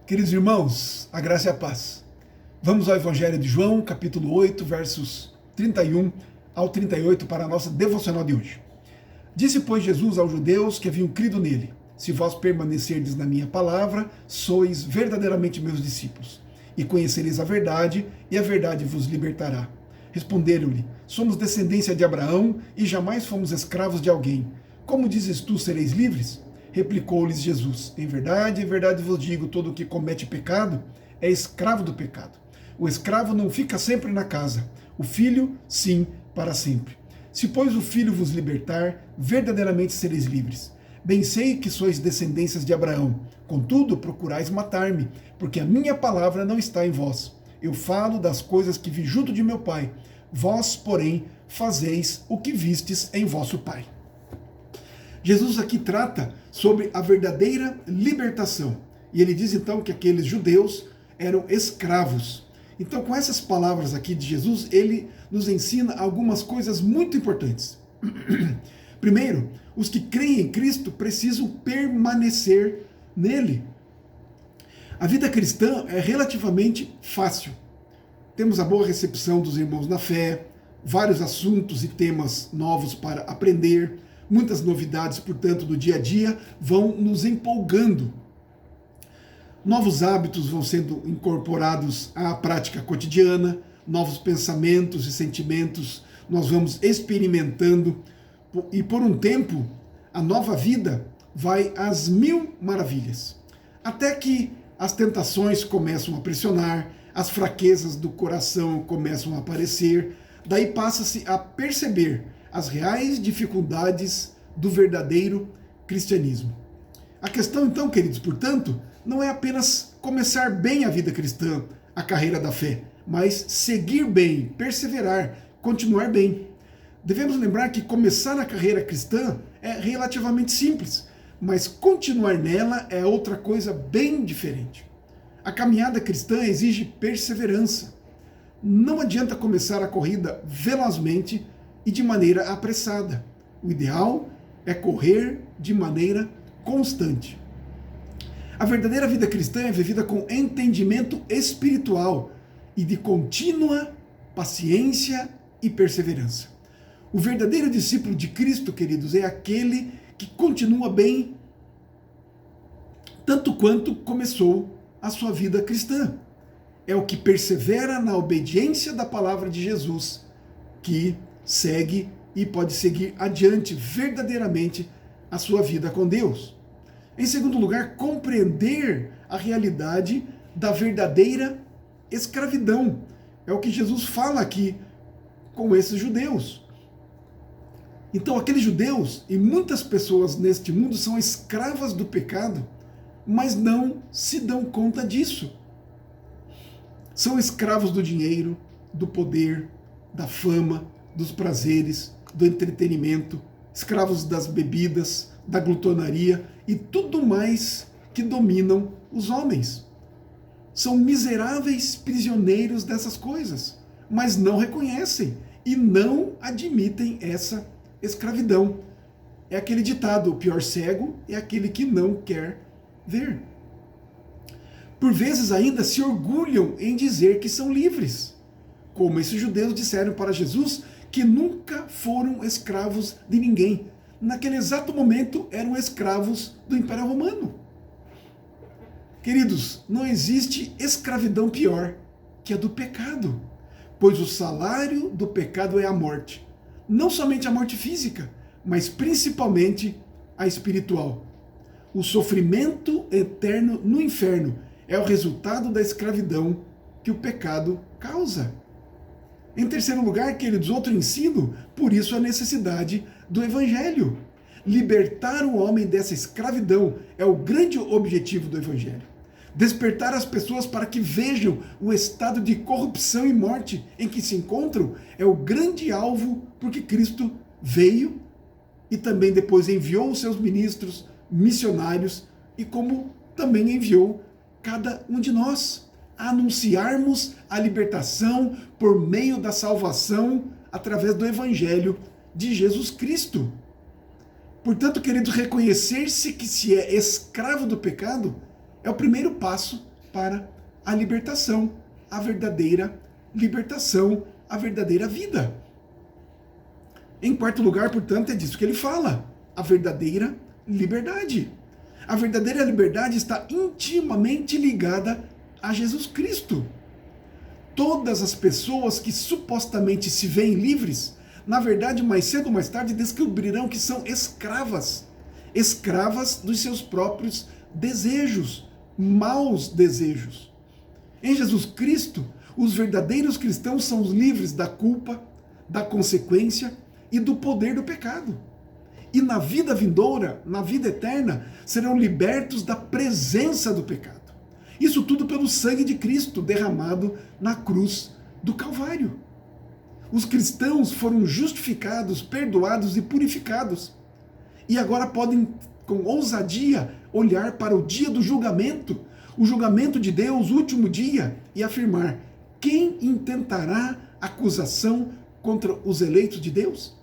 Queridos irmãos, a graça e a paz. Vamos ao Evangelho de João, capítulo 8, versos 31 ao 38 para a nossa devocional de hoje. Disse, pois, Jesus aos judeus que haviam crido nele: se vós permanecerdes na minha palavra, sois verdadeiramente meus discípulos, e conhecereis a verdade, e a verdade vos libertará. Responderam-lhe: somos descendência de Abraão, e jamais fomos escravos de alguém. Como dizes tu, sereis livres? Replicou-lhes Jesus: em verdade vos digo, todo o que comete pecado é escravo do pecado. O escravo não fica sempre na casa, o filho, sim, para sempre. Se, pois, o filho vos libertar, verdadeiramente sereis livres. Bem sei que sois descendências de Abraão, contudo procurais matar-me, porque a minha palavra não está em vós. Eu falo das coisas que vi junto de meu Pai, vós, porém, fazeis o que vistes em vosso pai. Jesus aqui trata sobre a verdadeira libertação. E ele diz então que aqueles judeus eram escravos. Então, com essas palavras aqui de Jesus, ele nos ensina algumas coisas muito importantes. Primeiro, os que creem em Cristo precisam permanecer nele. A vida cristã é relativamente fácil. Temos a boa recepção dos irmãos na fé, vários assuntos e temas novos para aprender, muitas novidades, portanto, do dia a dia vão nos empolgando. Novos hábitos vão sendo incorporados à prática cotidiana, novos pensamentos e sentimentos nós vamos experimentando, e por um tempo a nova vida vai às mil maravilhas. Até que as tentações começam a pressionar, as fraquezas do coração começam a aparecer, daí passa-se a perceber as reais dificuldades do verdadeiro cristianismo. A questão então, queridos, portanto, não é apenas começar bem a vida cristã, a carreira da fé, mas seguir bem, perseverar, continuar bem. Devemos lembrar que começar na carreira cristã é relativamente simples, mas continuar nela é outra coisa bem diferente. A caminhada cristã exige perseverança. Não adianta começar a corrida velozmente e de maneira apressada. O ideal é correr de maneira constante. A verdadeira vida cristã é vivida com entendimento espiritual e de contínua paciência e perseverança. O verdadeiro discípulo de Cristo, queridos, é aquele que continua bem tanto quanto começou a sua vida cristã. É o que persevera na obediência da palavra de Jesus, que segue e pode seguir adiante verdadeiramente a sua vida com Deus. Em segundo lugar, compreender a realidade da verdadeira escravidão. É o que Jesus fala aqui com esses judeus. Então, aqueles judeus e muitas pessoas neste mundo são escravas do pecado, mas não se dão conta disso. São escravos do dinheiro, do poder, da fama, dos prazeres, do entretenimento, escravos das bebidas, da glutonaria e tudo mais que dominam os homens. São miseráveis prisioneiros dessas coisas, mas não reconhecem e não admitem essa escravidão. É aquele ditado: o pior cego é aquele que não quer ver. Por vezes ainda se orgulham em dizer que são livres, como esses judeus disseram para Jesus que nunca foram escravos de ninguém. Naquele exato momento eram escravos do Império Romano. Queridos, não existe escravidão pior que a do pecado, pois o salário do pecado é a morte. Não somente a morte física, mas principalmente a espiritual. O sofrimento eterno no inferno é o resultado da escravidão que o pecado causa. Em terceiro lugar, queridos, outro ensino, por isso a necessidade do Evangelho. Libertar o homem dessa escravidão é o grande objetivo do Evangelho. Despertar as pessoas para que vejam o estado de corrupção e morte em que se encontram é o grande alvo, porque Cristo veio e também depois enviou os seus ministros, missionários, e como também enviou cada um de nós a anunciarmos a libertação por meio da salvação através do Evangelho de Jesus Cristo. Portanto, queridos, reconhecer-se que se é escravo do pecado é o primeiro passo para a libertação, a verdadeira libertação, a verdadeira vida. Em quarto lugar, portanto, é disso que ele fala, a verdadeira liberdade. A verdadeira liberdade está intimamente ligada a Jesus Cristo. Todas as pessoas que supostamente se veem livres, na verdade, mais cedo ou mais tarde, descobrirão que são escravas. Escravas dos seus próprios desejos, maus desejos. Em Jesus Cristo, os verdadeiros cristãos são os livres da culpa, da consequência e do poder do pecado. E na vida vindoura, na vida eterna, serão libertos da presença do pecado. Isso tudo pelo sangue de Cristo derramado na cruz do Calvário. Os cristãos foram justificados, perdoados e purificados. E agora podem, com ousadia, olhar para o dia do julgamento, o julgamento de Deus, o último dia, e afirmar: quem intentará acusação contra os eleitos de Deus?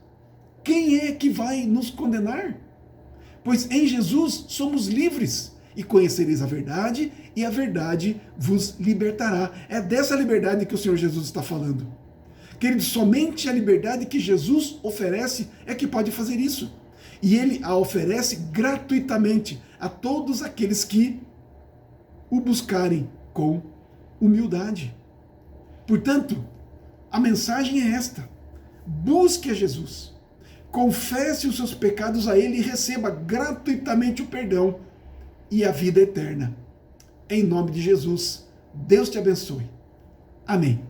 Quem é que vai nos condenar? Pois em Jesus somos livres, e conhecereis a verdade, e a verdade vos libertará. É dessa liberdade que o Senhor Jesus está falando. Queridos, somente a liberdade que Jesus oferece é que pode fazer isso. E Ele a oferece gratuitamente a todos aqueles que o buscarem com humildade. Portanto, a mensagem é esta: busque a Jesus, confesse os seus pecados a Ele e receba gratuitamente o perdão e a vida eterna. Em nome de Jesus, Deus te abençoe. Amém.